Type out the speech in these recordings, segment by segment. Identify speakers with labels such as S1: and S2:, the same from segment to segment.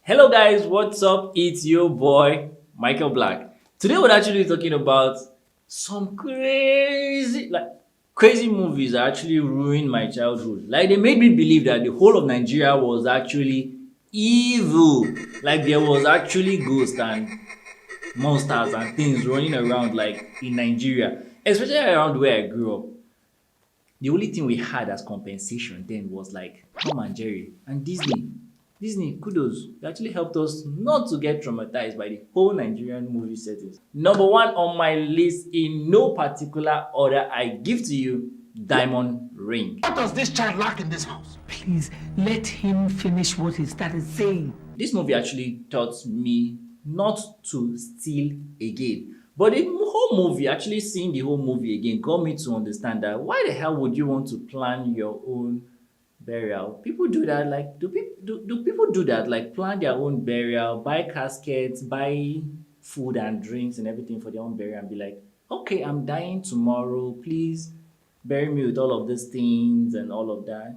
S1: Hello guys, what's up? It's your boy Michael Black. Today we're actually talking about some crazy movies that actually ruined my childhood. Like they made me believe that the whole of Nigeria was actually evil. Like there was actually ghosts and monsters and things running around like in Nigeria, especially around where I grew up. The only thing we had as compensation then was like Tom and Jerry and Disney. Disney, kudos. They actually helped us not to get traumatized by the whole Nigerian movie settings. Number one on my list, in no particular order, I give to you Diamond Ring.
S2: What does this child lack in this house?
S3: Please let him finish what he started saying.
S1: This movie actually taught me not to steal again. But the whole movie, actually seeing the whole movie again, got me to understand that why the hell would you want to plan your own burial? People do that. Like, do people do that? Like, plan their own burial, buy caskets, buy food and drinks and everything for their own burial, and be like, okay, I'm dying tomorrow. Please bury me with all of these things and all of that.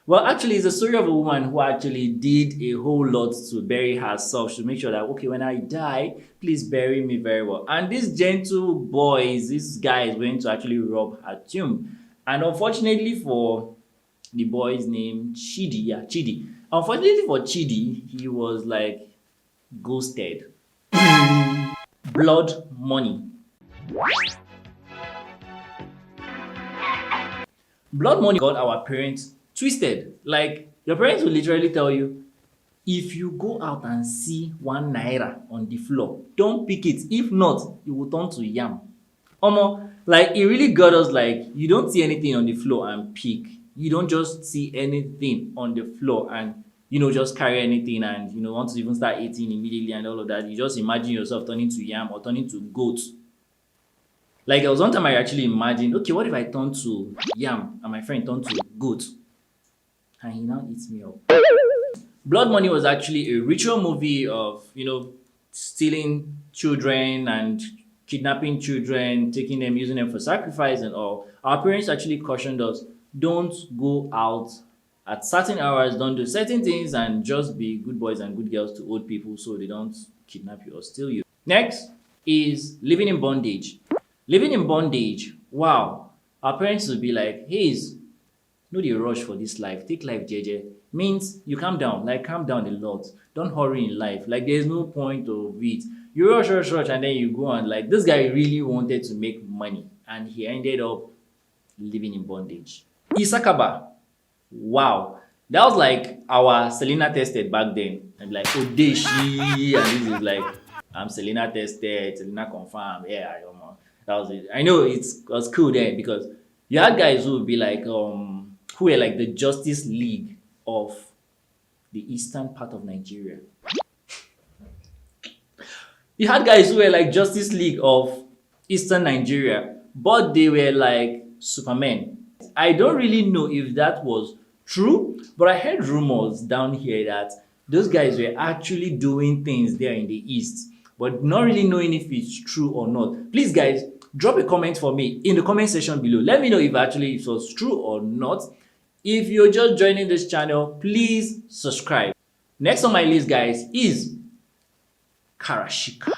S1: Well, actually, it's a story of a woman who actually did a whole lot to bury herself to make sure that, okay, when I die, please bury me very well. And this gentle boy, this guy is going to actually rob her tomb. And unfortunately for the boy's name, Chidi, yeah, Chidi. Unfortunately for Chidi, he was like ghosted. Blood money. Blood money got our parents twisted. Like your parents will literally tell you, if you go out and see 1 naira on the floor, don't pick it. If not, it will turn to yam. Omo, like it really got us like you don't see anything on the floor and pick. You don't just see anything on the floor and just carry anything and want to even start eating immediately and all of that. You just imagine yourself turning to yam or turning to goat. Like there was one time I actually imagined, okay, what if I turn to yam and my friend turned to goat? And he now eats me up. Blood Money was actually a ritual movie of, stealing children and kidnapping children, taking them, using them for sacrifice and all. Our parents actually cautioned us, don't go out at certain hours, don't do certain things, and just be good boys and good girls to old people so they don't kidnap you or steal you. Next is Living in Bondage. Living in Bondage, wow. Our parents would be like, hey, no dey rush for this life, take life jeje. Means you calm down a lot, don't hurry in life, like there's no point of it. You rush and then you go on. Like this guy really wanted to make money and he ended up living in bondage. Issakaba, wow, that was like our Selena tested back then. And like Odeshi, and this is like I'm Selena tested, Selena confirmed, yeah, that was it. I know it was cool then because you had guys who would be like who were like the Justice League of the eastern part of Nigeria. You had guys who were like Justice League of eastern Nigeria, but they were like Supermen. I don't really know if that was true, but I heard rumors down here that those guys were actually doing things there in the east, but not really knowing if it's true or not. Please, guys, drop a comment for me in the comment section below. Let me know if actually it was true or not. If you're just joining this channel, please subscribe. Next on my list, guys, is Karashika,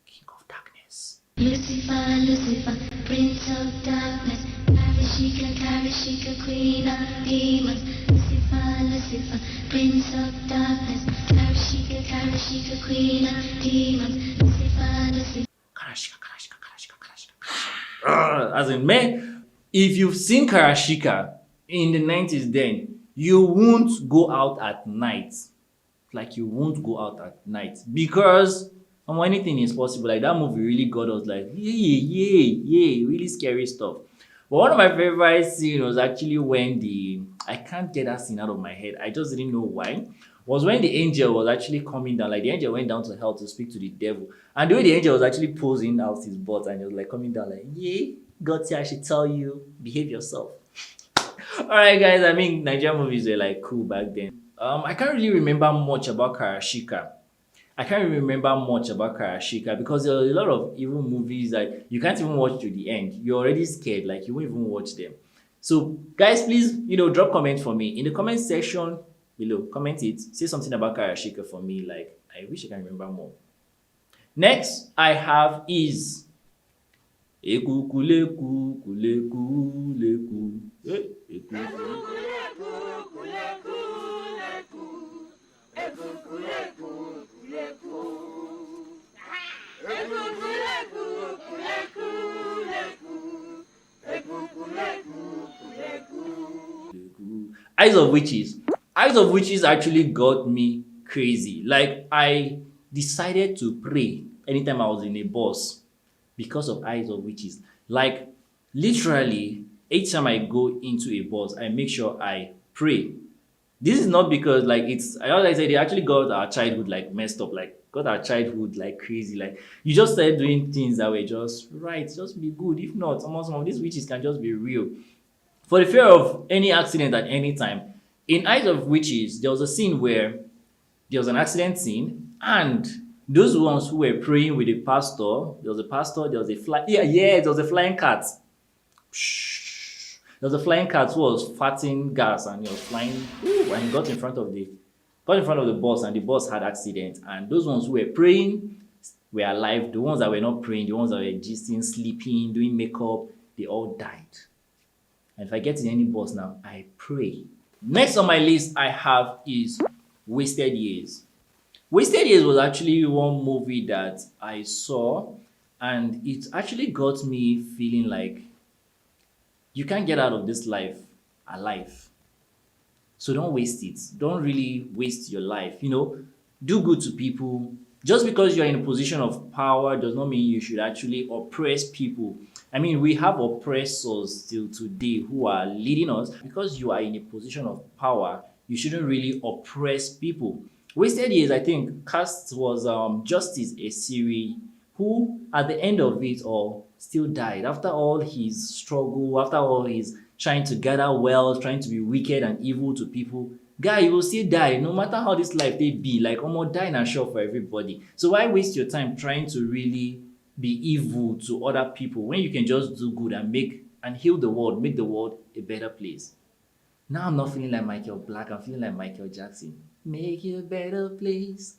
S1: King of Darkness.
S4: Lucifer, Lucifer, Prince of Darkness. Karashika, Karashika, Queen of Demons. Lucifer, Lucifer, Prince of Darkness. Karashika, Karashika, Queen of Demons. Lucifer, Lucifer.
S1: Karashika. As in, man, if you've seen Karashika in the 90s then, you won't go out at night. Like you won't go out at night because anything is possible. Like that movie really got us like, yeah, really scary stuff. But one of my favorite scenes was actually when I can't get that scene out of my head. I just didn't know why. Was when the angel was actually coming down. Like the angel went down to hell to speak to the devil. And the way the angel was actually posing out his butt and he was like coming down like, yeah, God said I should tell you, behave yourself. Alright guys, I mean Nigerian movies were like cool back then. I can't really remember much about Karashika. Because there are a lot of evil movies that you can't even watch to the end. You're already scared, like you won't even watch them. So guys, please, drop comments for me. In the comment section, below. Comment it. Say something about Karashika for me. Like, I wish I can remember more. Next, I have is Eku kuleku kuleku leku. Eyes of Witches. Eyes of Witches actually got me crazy. Like, I decided to pray anytime I was in a bus because of Eyes of Witches. Like, literally, each time I go into a bus, I make sure I pray. This is not because, like, it's, as I said, they actually got our childhood, like, messed up, like, got our childhood, like, crazy. Like, you just started doing things that were just right, just be good. If not, some of these witches can just be real. For the fear of any accident at any time, in Eyes of Witches, there was a scene where there was an accident scene, and those ones who were praying with the pastor, there was a pastor, there was a there was a flying cat. There was a flying cat who was farting gas, and he was flying, and he got in front of the bus, and the bus had accident. And those ones who were praying were alive. The ones that were not praying, the ones that were gisting, sleeping, doing makeup, they all died. And if I get in any bus now, I pray. Next on my list I have is Wasted Years. Wasted Years was actually one movie that I saw, and it actually got me feeling like you can't get out of this life alive. So don't waste it. Don't really waste your life. Do good to people. Just because you're in a position of power does not mean you should actually oppress people. I mean, we have oppressors still today who are leading us. Because you are in a position of power, you shouldn't really oppress people. Wasted Years, I think, cast was Justice Esiri, who at the end of it all still died. After all his struggle, after all his trying to gather wealth, trying to be wicked and evil to people, guy, you will still die. No matter how this life they be, like almost dying and sure for everybody. So why waste your time trying to really be evil to other people when you can just do good and heal the world, make the world a better place? Now I'm not feeling like Michael Blac, I'm feeling like Michael Jackson. Make it a better place,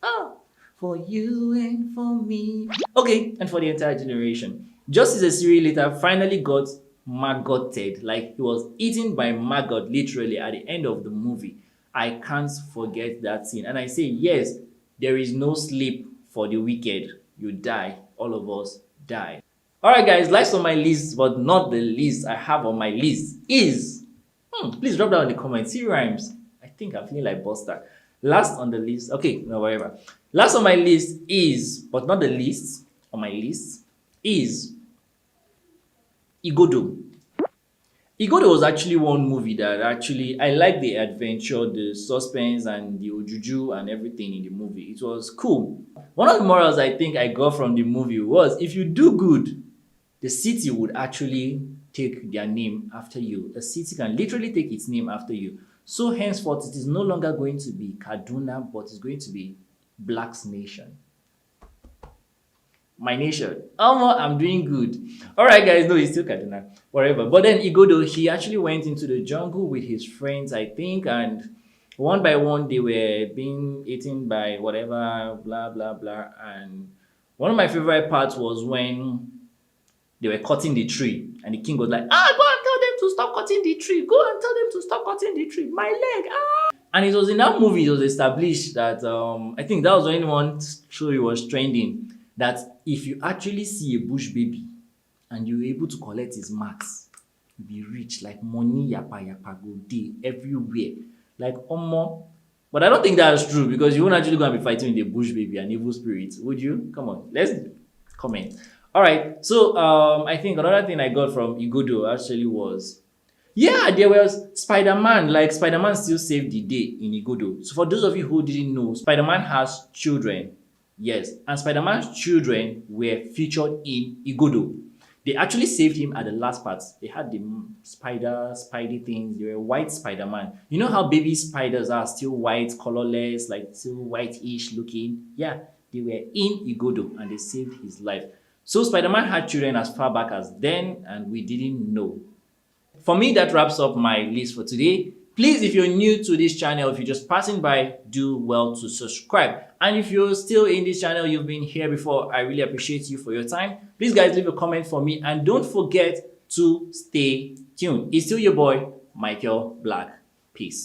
S1: for you and for me. Okay, and for the entire generation. Justice Esiri later finally got maggoted, like he was eaten by maggot literally at the end of the movie. I can't forget that scene. And I say, yes, there is no sleep for the wicked. You die. All of us die. Alright guys, last on my list, but not the least I have on my list is, please drop down in the comments. See rhymes. I think I'm feeling like Buster. Last on the list, okay, no, whatever. Last on my list is, but not the least on my list, is Igodo. Igodo was actually one movie that I like the adventure, the suspense, and the ojuju and everything in the movie. It was cool. One of the morals I think I got from the movie was, if you do good, the city would actually take their name after you. A city can literally take its name after you. So henceforth, it is no longer going to be Kaduna, but it's going to be Blac's Nation. My nation. I'm doing good. Alright guys, no, it's still Kaduna. Whatever. But then Igodo, he actually went into the jungle with his friends, I think, and one by one they were being eaten by whatever, blah, blah, blah. And one of my favorite parts was when they were cutting the tree, and the king was like, go and tell them to stop cutting the tree. Go and tell them to stop cutting the tree. My leg, And it was in that movie, it was established that, I think that was when one story was trending, that if you actually see a bush baby and you're able to collect his marks, you'll be rich, like money yapa go day everywhere. Like But I don't think that's true, because you won't actually go and be fighting with a bush baby and evil spirits, would you? Come on, let's comment. Alright, so I think another thing I got from Igodo actually was, there was Spider-Man. Like, Spider-Man still saved the day in Igodo. So for those of you who didn't know, Spider-Man has children. Yes, and Spider-Man's children were featured in Igodo. They actually saved him at the last part. They had the spidey things. They were white Spider-Man. You know how baby spiders are still white, colorless, like still white-ish looking? Yeah, they were in Igodo and they saved his life. So Spider-Man had children as far back as then, and we didn't know. For me, that wraps up my list for today. Please, if you're new to this channel, if you're just passing by, do well to subscribe. And if you're still in this channel, you've been here before, I really appreciate you for your time. Please guys, leave a comment for me and don't forget to stay tuned. It's still your boy, Michael Blac. Peace.